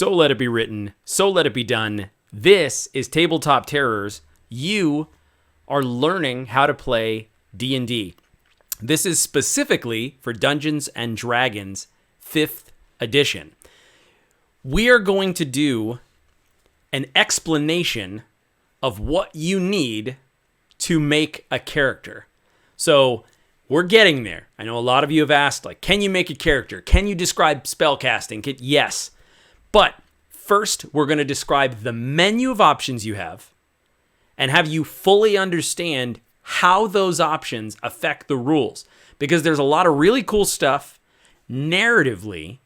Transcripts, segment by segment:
So let it be written. So let it be done. This is Tabletop Terrors. You are learning how to play D&D. This is specifically for Dungeons and Dragons 5th edition. We are going to do an explanation of what you need to make a character. So we're getting there. I know a lot of you have asked, like, can you make a character? Can you describe spellcasting? Yes. But first, we're going to describe the menu of options you have and have you fully understand how those options affect the rules. Because there's a lot of really cool stuff narratively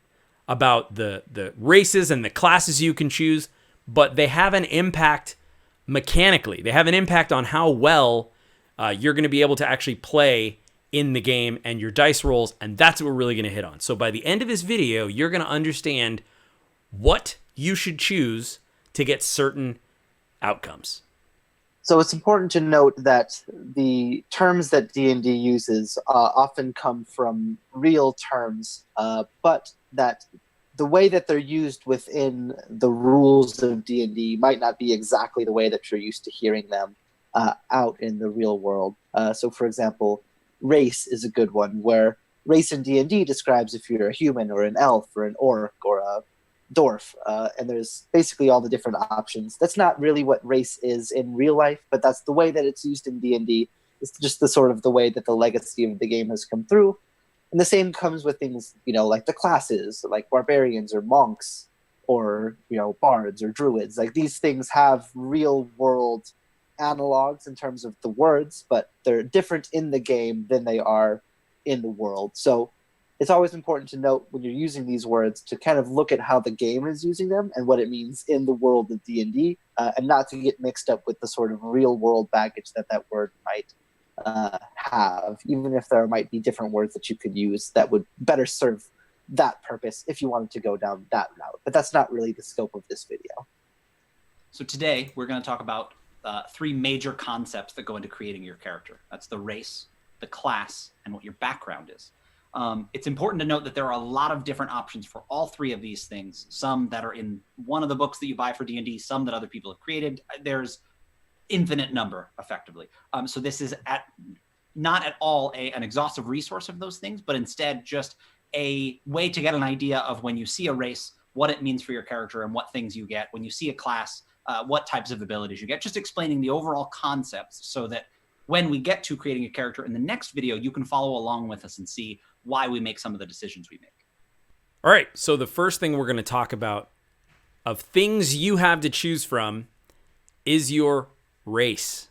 about the races and the classes you can choose, but they have an impact mechanically. They have an impact on how well you're going to be able to actually play in the game and your dice rolls, and that's what we're really going to hit on. So by the end of this video, you're going to understand what you should choose to get certain outcomes. So it's important to note that the terms that D&D uses often come from real terms, but that the way that they're used within the rules of D&D might not be exactly the way that you're used to hearing them out in the real world. So for example, race is a good one, where race in D&D describes if you're a human or an elf or an orc or a dwarf, and there's basically all the different options. That's not really what race is in real life, but that's the way that it's used in D&D. It's just the sort of the way that the legacy of the game has come through. And the same comes with things, like the classes, like barbarians or monks or, bards or druids. Like these things have real world analogs in terms of the words, but they're different in the game than they are in the world. So it's always important to note when you're using these words to kind of look at how the game is using them and what it means in the world of D&D, and not to get mixed up with the sort of real world baggage that word might have, even if there might be different words that you could use that would better serve that purpose if you wanted to go down that route. But that's not really the scope of this video. So today we're going to talk about three major concepts that go into creating your character. That's the race, the class, and what your background is. It's important to note that there are a lot of different options for all three of these things. Some that are in one of the books that you buy for D&D, some that other people have created. There's infinite number, effectively. So this is not at all an exhaustive resource of those things, but instead just a way to get an idea of when you see a race, what it means for your character and what things you get. When you see a class, what types of abilities you get. Just explaining the overall concepts so that when we get to creating a character in the next video, you can follow along with us and see why we make some of the decisions we make. All right, so the first thing we're going to talk about of things you have to choose from is your race.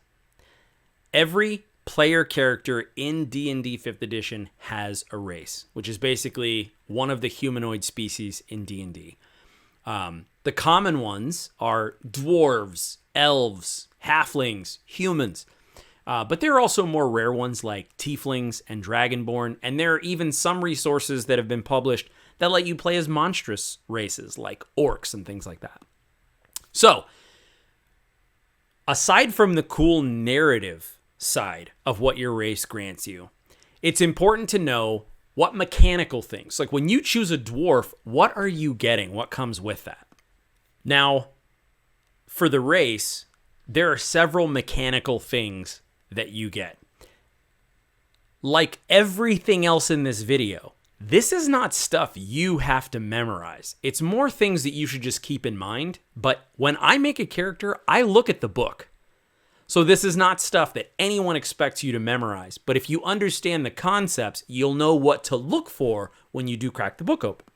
Every player character in D&D 5th edition has a race, which is basically one of the humanoid species in D&D. The common ones are dwarves, elves, halflings, humans. But there are also more rare ones like tieflings and dragonborn, and there are even some resources that have been published that let you play as monstrous races like orcs and things like that. So, aside from the cool narrative side of what your race grants you, it's important to know what mechanical things, like when you choose a dwarf, what are you getting? What comes with that? Now, for the race, there are several mechanical things that you get. Like everything else in this video, this is not stuff you have to memorize. It's more things that you should just keep in mind. But when I make a character, I look at the book. So this is not stuff that anyone expects you to memorize. But if you understand the concepts, you'll know what to look for when you do crack the book open.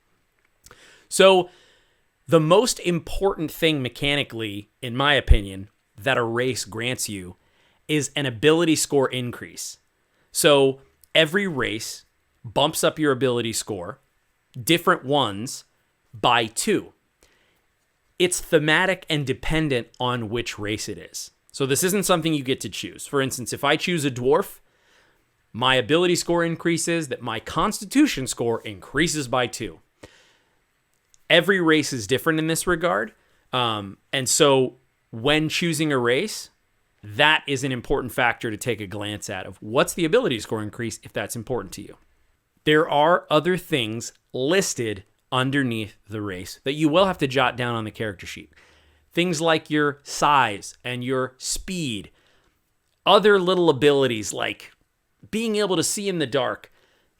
So the most important thing mechanically, in my opinion, that a race grants you is an ability score increase. So every race bumps up your ability score, different ones, by 2. It's thematic and dependent on which race it is. So this isn't something you get to choose. For instance, if I choose a dwarf, my ability score increases, that my constitution score increases by 2. Every race is different in this regard. And so when choosing a race, that is an important factor to take a glance at of what's the ability score increase if that's important to you. There are other things listed underneath the race that you will have to jot down on the character sheet. Things like your size and your speed, other little abilities like being able to see in the dark.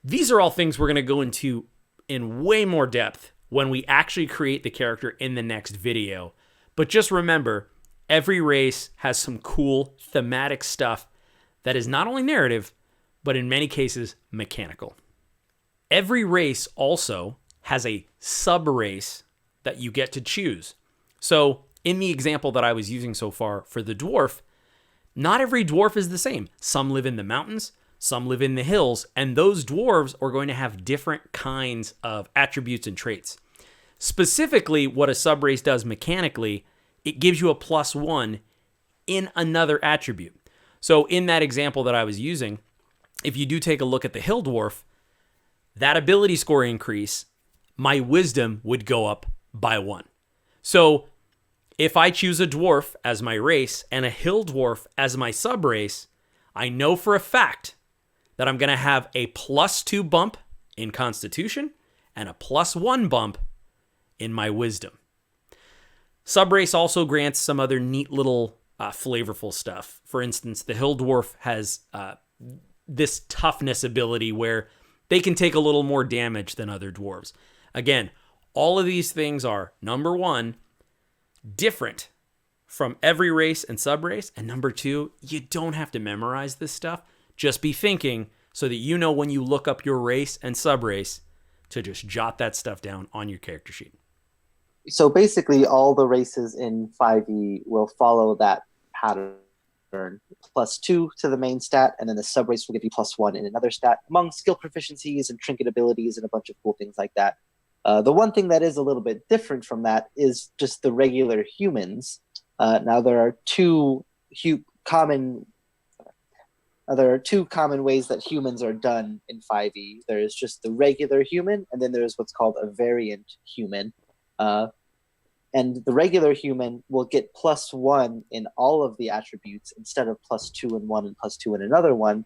These are all things we're going to go into in way more depth when we actually create the character in the next video. But just remember, every race has some cool thematic stuff that is not only narrative, but in many cases mechanical. Every race also has a subrace that you get to choose. So in the example that I was using so far for the dwarf, not every dwarf is the same. Some live in the mountains, some live in the hills, and those dwarves are going to have different kinds of attributes and traits. Specifically, what a subrace does mechanically, it gives you a +1 in another attribute. So in that example that I was using, if you do take a look at the hill dwarf, that ability score increase, my wisdom would go up by 1. So if I choose a dwarf as my race and a hill dwarf as my subrace, I know for a fact that I'm going to have a +2 bump in Constitution and a +1 bump in my wisdom. Subrace also grants some other neat little flavorful stuff. For instance, the hill dwarf has this toughness ability where they can take a little more damage than other dwarves. Again, all of these things are, number one, different from every race and subrace, and number two, you don't have to memorize this stuff. Just be thinking so that you know when you look up your race and subrace to just jot that stuff down on your character sheet. So basically, all the races in 5e will follow that pattern. +2 to the main stat, and then the subrace will give you +1 in another stat, among skill proficiencies and trinket abilities and a bunch of cool things like that. The one thing that is a little bit different from that is just the regular humans. Now there are two common ways that humans are done in 5e. There's just the regular human, and then there's what's called a variant human. And the regular human will get +1 in all of the attributes instead of +2 in one and +2 in another one.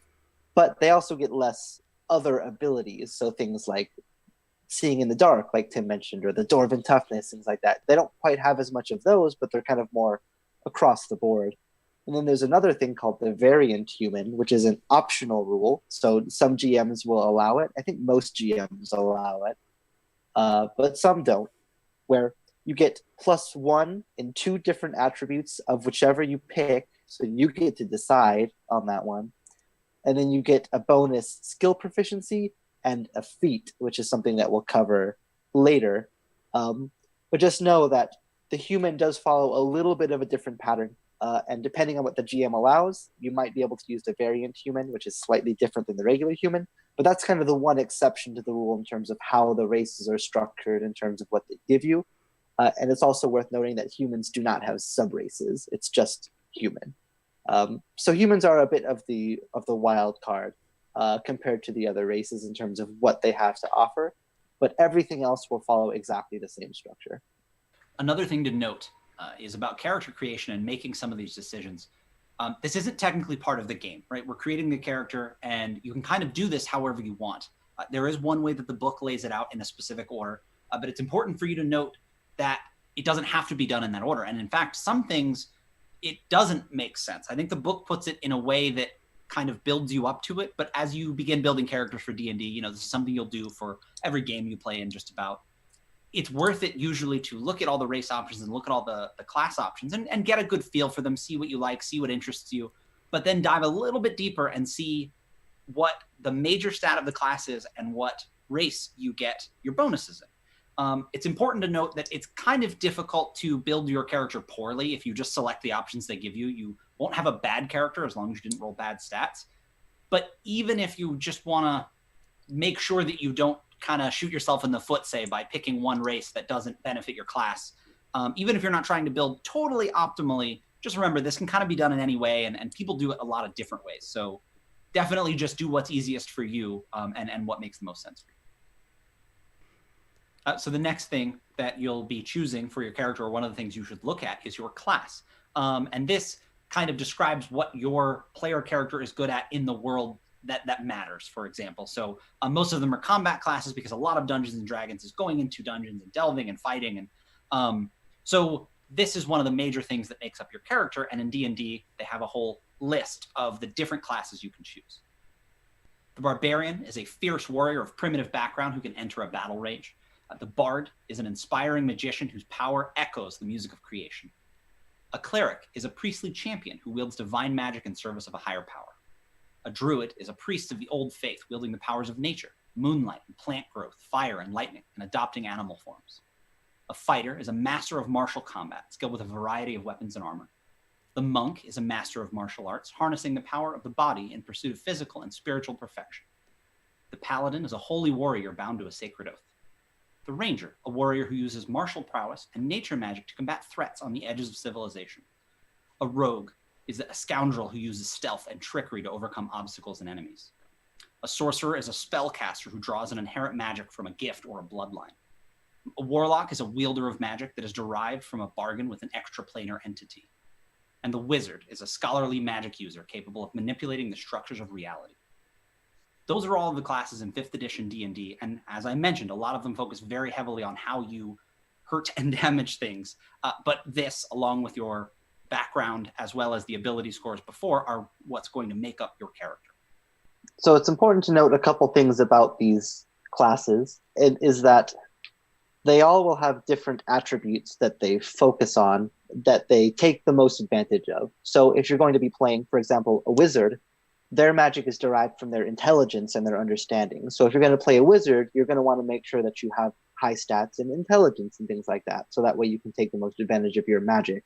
But they also get less other abilities. So things like seeing in the dark, like Tim mentioned, or the dwarven toughness, things like that. They don't quite have as much of those, but they're kind of more across the board. And then there's another thing called the variant human, which is an optional rule. So some GMs will allow it. I think most GMs allow it, but some don't, where you get +1 in 2 different attributes of whichever you pick. So you get to decide on that one. And then you get a bonus skill proficiency and a feat, which is something that we'll cover later. But just know that the human does follow a little bit of a different pattern. And depending on what the GM allows, you might be able to use the variant human, which is slightly different than the regular human. But that's kind of the one exception to the rule in terms of how the races are structured, in terms of what they give you. And it's also worth noting that humans do not have subraces. It's just human. So humans are a bit of the wild card compared to the other races in terms of what they have to offer. But everything else will follow exactly the same structure. Another thing to note is about character creation and making some of these decisions. This isn't technically part of the game, right? We're creating the character, and you can kind of do this however you want. There is one way that the book lays it out in a specific order, but it's important for you to note that it doesn't have to be done in that order. And in fact, some things, it doesn't make sense. I think the book puts it in a way that kind of builds you up to it. But as you begin building characters for D&D, this is something you'll do for every game you play in just about. It's worth it usually to look at all the race options and look at all the class options and get a good feel for them, see what you like, see what interests you, but then dive a little bit deeper and see what the major stat of the class is and what race you get your bonuses in. It's important to note that it's kind of difficult to build your character poorly. If you just select the options they give you, you won't have a bad character as long as you didn't roll bad stats. But even if you just want to make sure that you don't kind of shoot yourself in the foot, say, by picking one race that doesn't benefit your class, even if you're not trying to build totally optimally, just remember this can kind of be done in any way, and people do it a lot of different ways. So definitely just do what's easiest for you and what makes the most sense for you. So the next thing that you'll be choosing for your character, or one of the things you should look at, is your class. And this kind of describes what your player character is good at in the world that matters, for example. So most of them are combat classes because a lot of Dungeons and Dragons is going into dungeons and delving and fighting. And so this is one of the major things that makes up your character. And in D&D, they have a whole list of the different classes you can choose. The Barbarian is a fierce warrior of primitive background who can enter a battle rage. The Bard is an inspiring magician whose power echoes the music of creation. A Cleric is a priestly champion who wields divine magic in service of a higher power. A Druid is a priest of the old faith, wielding the powers of nature, moonlight and plant growth, fire and lightning, and adopting animal forms. A Fighter is a master of martial combat, skilled with a variety of weapons and armor. The Monk is a master of martial arts, harnessing the power of the body in pursuit of physical and spiritual perfection. The Paladin is a holy warrior bound to a sacred oath. The Ranger, a warrior who uses martial prowess and nature magic to combat threats on the edges of civilization. A Rogue is a scoundrel who uses stealth and trickery to overcome obstacles and enemies. A Sorcerer is a spellcaster who draws an inherent magic from a gift or a bloodline. A Warlock is a wielder of magic that is derived from a bargain with an extraplanar entity. And the Wizard is a scholarly magic user capable of manipulating the structures of reality. Those are all of the classes in 5th edition D&D, and as I mentioned, a lot of them focus very heavily on how you hurt and damage things. But this, along with your background as well as the ability scores before, are what's going to make up your character. So it's important to note a couple things about these classes, is that they all will have different attributes that they focus on, that they take the most advantage of. So if you're going to be playing, for example, a wizard, their magic is derived from their intelligence and their understanding. So if you're going to play a wizard, you're going to want to make sure that you have high stats in intelligence and things like that. So that way you can take the most advantage of your magic.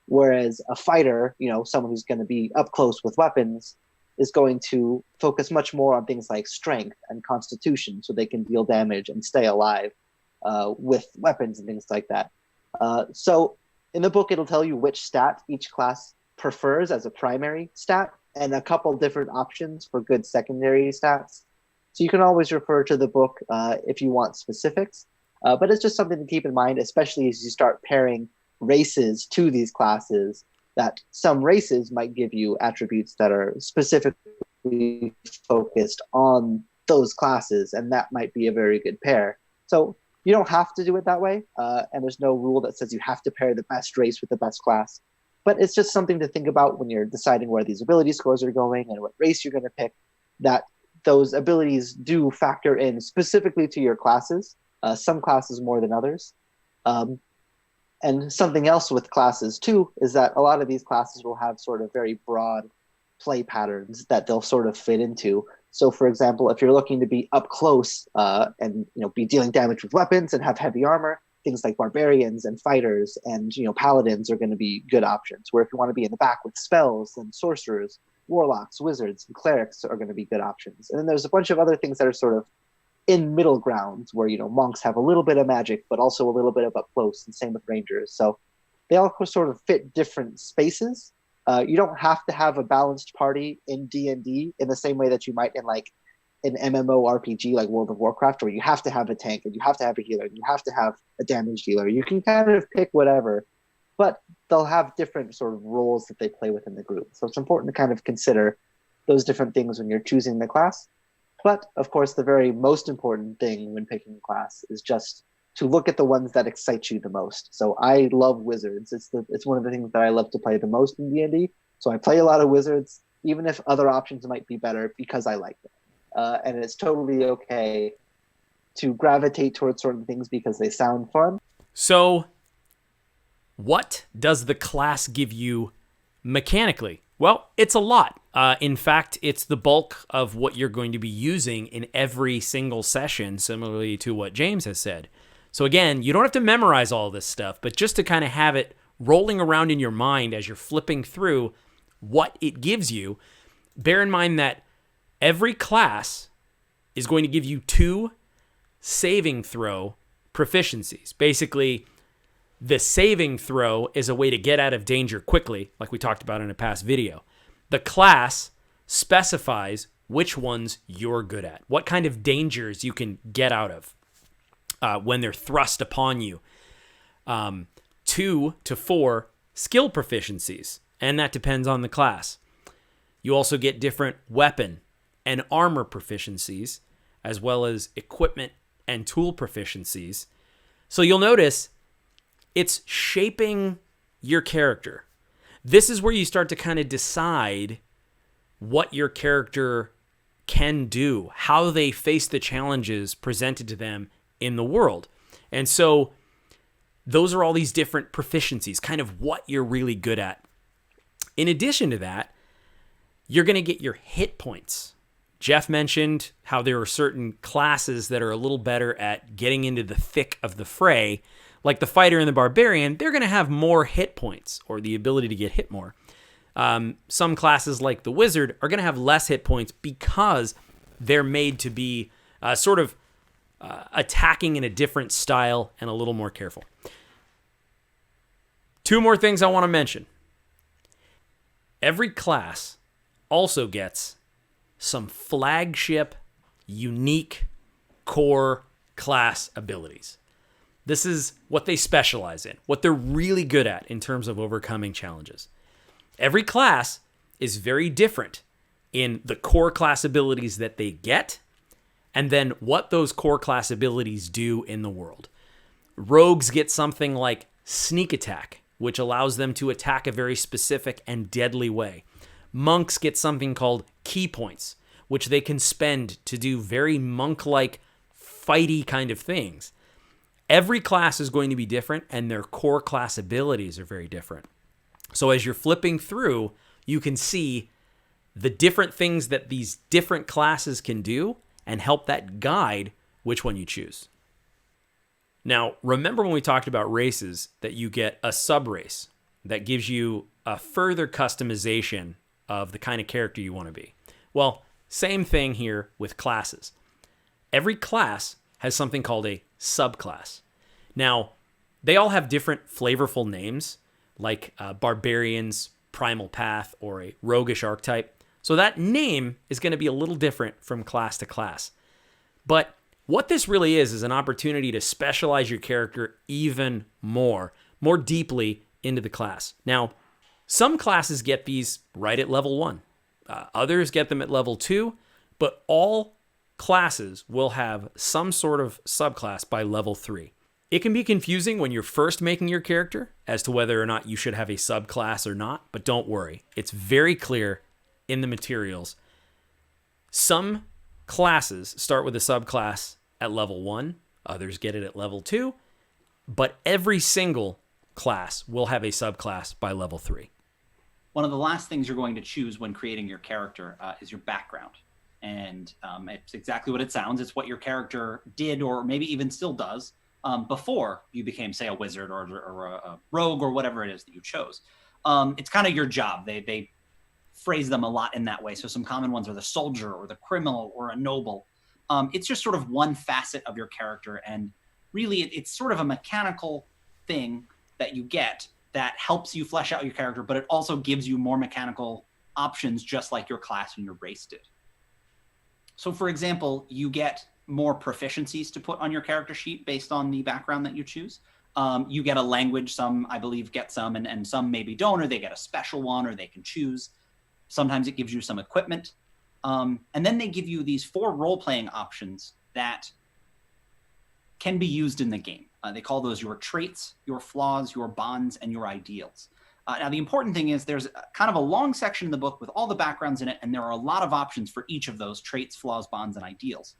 Whereas a fighter, someone who's going to be up close with weapons, is going to focus much more on things like strength and constitution, so they can deal damage and stay alive with weapons and things like that. So in the book, it'll tell you which stat each class prefers as a primary stat, and a couple different options for good secondary stats. So you can always refer to the book if you want specifics, but it's just something to keep in mind, especially as you start pairing races to these classes, that some races might give you attributes that are specifically focused on those classes, and that might be a very good pair. So you don't have to do it that way, and there's no rule that says you have to pair the best race with the best class. But it's just something to think about when you're deciding where these ability scores are going and what race you're going to pick, that those abilities do factor in specifically to your classes, some classes more than others. And something else with classes, too, is that a lot of these classes will have sort of very broad play patterns that they'll sort of fit into. So, for example, if you're looking to be up close and be dealing damage with weapons and have heavy armor, things like barbarians and fighters and paladins are going to be good options. Where if you want to be in the back with spells, then sorcerers, warlocks, wizards, and clerics are going to be good options. And then there's a bunch of other things that are sort of in middle grounds, where monks have a little bit of magic, but also a little bit of up close, and same with rangers. So they all sort of fit different spaces. You don't have to have a balanced party in D&D in the same way that you might in like an MMORPG like World of Warcraft, where you have to have a tank and you have to have a healer and you have to have a damage dealer. You can kind of pick whatever, but they'll have different sort of roles that they play within the group. So it's important to kind of consider those different things when you're choosing the class. But of course, the very most important thing when picking a class is just to look at the ones that excite you the most. So I love wizards. It's one of the things that I love to play the most in D&D. So I play a lot of wizards, even if other options might be better, because I like them. And it's totally okay to gravitate towards certain things because they sound fun. So, what does the class give you mechanically? Well, it's a lot. In fact, it's the bulk of what you're going to be using in every single session, similarly to what James has said. So again, you don't have to memorize all this stuff, but just to kind of have it rolling around in your mind as you're flipping through what it gives you, bear in mind that every class is going to give you 2 saving throw proficiencies. Basically, the saving throw is a way to get out of danger quickly, like we talked about in a past video. The class specifies which ones you're good at, what kind of dangers you can get out of when they're thrust upon you. 2 to 4 skill proficiencies, and that depends on the class. You also get different weapon and armor proficiencies, as well as equipment and tool proficiencies. So you'll notice it's shaping your character. This is where you start to kind of decide what your character can do, how they face the challenges presented to them in the world. And so those are all these different proficiencies, kind of what you're really good at. In addition to that, you're going to get your hit points. Jeff mentioned how there are certain classes that are a little better at getting into the thick of the fray. Like the fighter and the barbarian, they're going to have more hit points or the ability to get hit more. Some classes like the wizard are going to have less hit points because they're made to be attacking in a different style and a little more careful. Two more things I want to mention. Every class also gets some flagship, unique, core class abilities. This is what they specialize in, what they're really good at in terms of overcoming challenges. Every class is very different in the core class abilities that they get, and then what those core class abilities do in the world. Rogues get something like sneak attack, which allows them to attack a very specific and deadly way. Monks get something called key points, which they can spend to do very monk-like, fighty kind of things. Every class is going to be different, and their core class abilities are very different. So as you're flipping through, you can see the different things that these different classes can do and help that guide which one you choose. Now, remember when we talked about races that you get a subrace that gives you a further customization of the kind of character you want to be? Well, same thing here with classes. Every class has something called a subclass. Now, they all have different flavorful names, like barbarians, primal path, or a roguish archetype. So that name is going to be a little different from class to class. But what this really is an opportunity to specialize your character even more deeply into the class. Now, some classes get these right at level 1. Others get them at level 2, but all classes will have some sort of subclass by level 3. It can be confusing when you're first making your character as to whether or not you should have a subclass or not, but don't worry. It's very clear in the materials. Some classes start with a subclass at level 1, others get it at level 2, but every single class will have a subclass by level 3. One of the last things you're going to choose when creating your character is your background. And it's exactly what it sounds. It's what your character did or maybe even still does before you became, say, a wizard or a rogue or whatever it is that you chose. It's kind of your job. They phrase them a lot in that way. So some common ones are the soldier or the criminal or a noble. It's just sort of one facet of your character. And really, it's sort of a mechanical thing that you get that helps you flesh out your character, but it also gives you more mechanical options, just like your class and your race did. So for example, you get more proficiencies to put on your character sheet based on the background that you choose. You get a language, some I believe get some, and some maybe don't, or they get a special one, or they can choose. Sometimes it gives you some equipment. And then they give you these 4 role-playing options that can be used in the game. They call those your traits, your flaws, your bonds, and your ideals. Now, the important thing is there's kind of a long section in the book with all the backgrounds in it, and there are a lot of options for each of those traits, flaws, bonds, and ideals.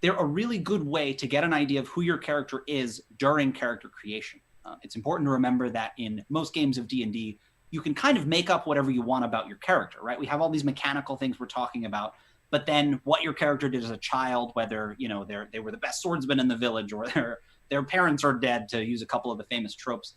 They're a really good way to get an idea of who your character is during character creation. It's important to remember that in most games of D&D, you can kind of make up whatever you want about your character, right? We have all these mechanical things we're talking about, but then what your character did as a child, whether they were the best swordsman in the village or their parents are dead, to use a couple of the famous tropes,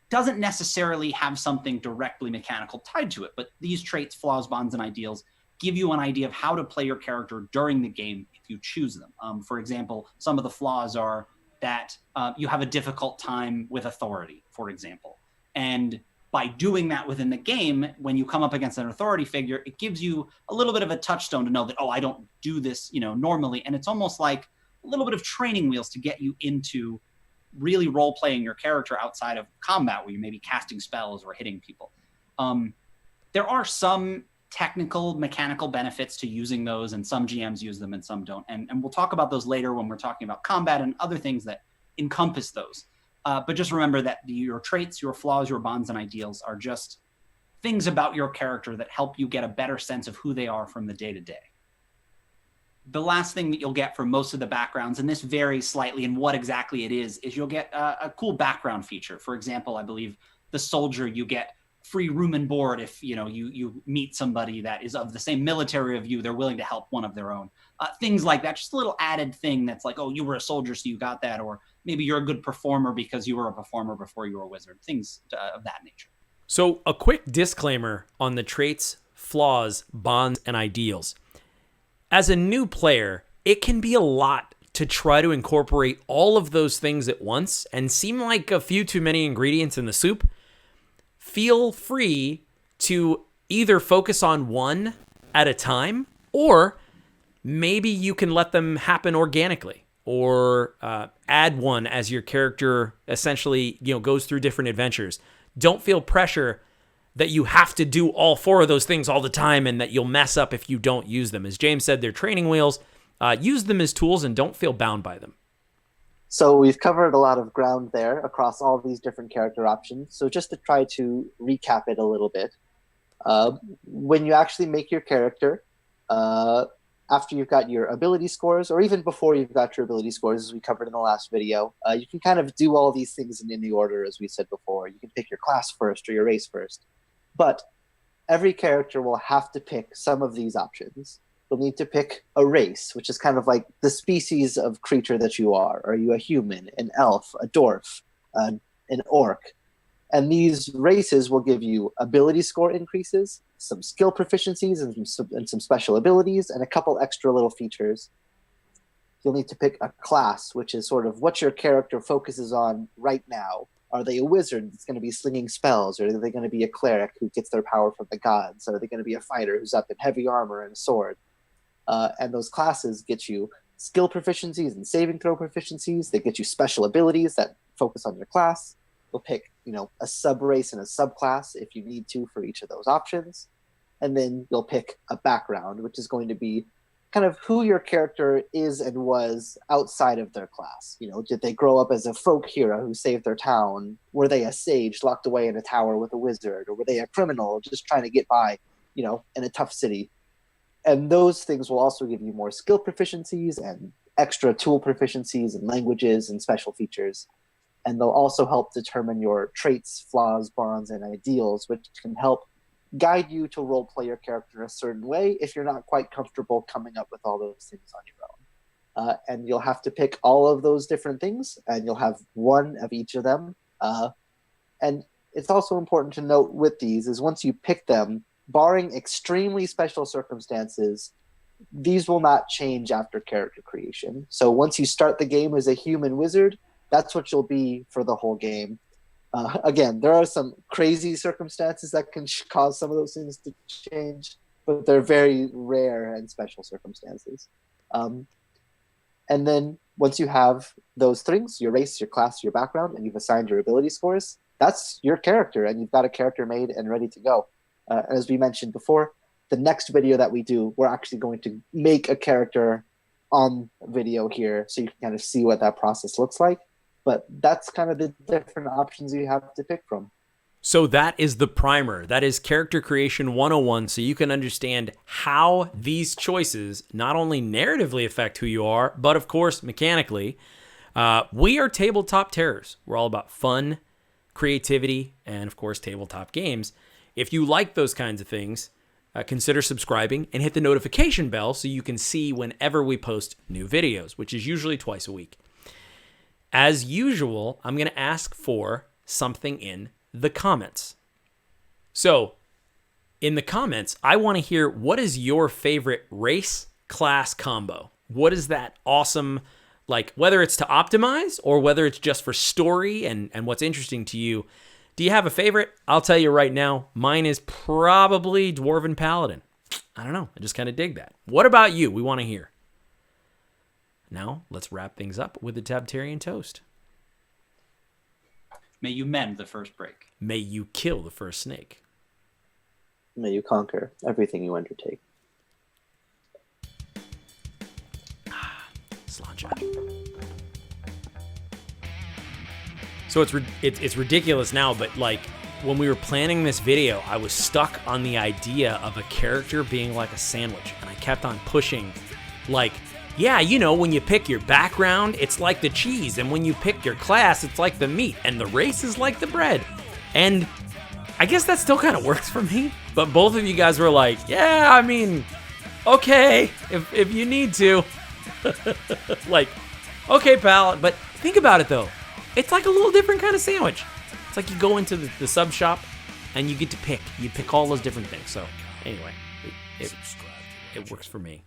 doesn't necessarily have something directly mechanical tied to it. But these traits, flaws, bonds, and ideals give you an idea of how to play your character during the game if you choose them. For example, some of the flaws are that you have a difficult time with authority, for example. And by doing that within the game, when you come up against an authority figure, it gives you a little bit of a touchstone to know that, oh, I don't do this, normally. And it's almost like a little bit of training wheels to get you into really role-playing your character outside of combat, where you may be casting spells or hitting people. There are some technical, mechanical benefits to using those, and some GMs use them and some don't. And we'll talk about those later when we're talking about combat and other things that encompass those. But just remember that your traits, your flaws, your bonds, and ideals are just things about your character that help you get a better sense of who they are from the day-to-day. The last thing that you'll get for most of the backgrounds, and this varies slightly in what exactly it is you'll get a cool background feature. For example, I believe the soldier, you get free room and board if you meet somebody that is of the same military of you, they're willing to help one of their own. Things like that, just a little added thing that's like, oh, you were a soldier, so you got that, or maybe you're a good performer because you were a performer before you were a wizard, things of that nature. So a quick disclaimer on the traits, flaws, bonds, and ideals. As a new player, it can be a lot to try to incorporate all of those things at once and seem like a few too many ingredients in the soup. Feel free to either focus on one at a time, or maybe you can let them happen organically, or add one as your character essentially goes through different adventures. Don't feel pressure that you have to do all four of those things all the time and that you'll mess up if you don't use them. As James said, they're training wheels. Use them as tools and don't feel bound by them. So we've covered a lot of ground there across all these different character options. So just to try to recap it a little bit, when you actually make your character, after you've got your ability scores, or even before you've got your ability scores, as we covered in the last video, you can kind of do all these things in the order, as we said before. You can pick your class first or your race first. But every character will have to pick some of these options. You'll need to pick a race, which is kind of like the species of creature that you are. Are you a human, an elf, a dwarf, an orc? And these races will give you ability score increases, some skill proficiencies, and some special abilities, and a couple extra little features. You'll need to pick a class, which is sort of what your character focuses on right now. Are they a wizard that's going to be slinging spells? Or are they going to be a cleric who gets their power from the gods? Or are they going to be a fighter who's up in heavy armor and a sword? And those classes get you skill proficiencies and saving throw proficiencies. They get you special abilities that focus on your class. You'll pick, a subrace and a subclass if you need to for each of those options. And then you'll pick a background, which is going to be kind of who your character is and was outside of their class. Did they grow up as a folk hero who saved their town? Were they a sage locked away in a tower with a wizard? Or were they a criminal just trying to get by, in a tough city? And those things will also give you more skill proficiencies and extra tool proficiencies and languages and special features. And they'll also help determine your traits, flaws, bonds, and ideals, which can help guide you to role play your character in a certain way if you're not quite comfortable coming up with all those things on your own. And you'll have to pick all of those different things, and you'll have one of each of them. And it's also important to note with these is once you pick them, barring extremely special circumstances, these will not change after character creation. So once you start the game as a human wizard, that's what you'll be for the whole game. Again, there are some crazy circumstances that can cause some of those things to change, but they're very rare and special circumstances. And then once you have those things, your race, your class, your background, and you've assigned your ability scores, that's your character, and you've got a character made and ready to go. As we mentioned before, the next video that we do, we're actually going to make a character on video here so you can kind of see what that process looks like. But that's kind of the different options you have to pick from. So that is the primer. That is Character Creation 101, so you can understand how these choices not only narratively affect who you are, but of course, mechanically. We are Tabletop Terrors. We're all about fun, creativity, and of course, tabletop games. If you like those kinds of things, consider subscribing and hit the notification bell so you can see whenever we post new videos, which is usually twice a week. As usual, I'm going to ask for something in the comments. So, in the comments, I want to hear what is your favorite race class combo? What is that awesome, like whether it's to optimize or whether it's just for story and what's interesting to you. Do you have a favorite? I'll tell you right now, mine is probably Dwarven Paladin. I don't know. I just kind of dig that. What about you? We want to hear. Now, let's wrap things up with the Tabtarian toast. May you mend the first break. May you kill the first snake. May you conquer everything you undertake. Sláinte. So it's ridiculous now, but like when we were planning this video, I was stuck on the idea of a character being like a sandwich, and I kept on pushing, like, yeah, you know, when you pick your background, it's like the cheese, and when you pick your class, it's like the meat, and the race is like the bread. And I guess that still kind of works for me, but both of you guys were like, yeah, I mean, okay, if you need to. Like, okay, pal, but think about it though. It's like a little different kind of sandwich. It's like you go into the sub shop and you get to pick. You pick all those different things. So anyway, it works for me.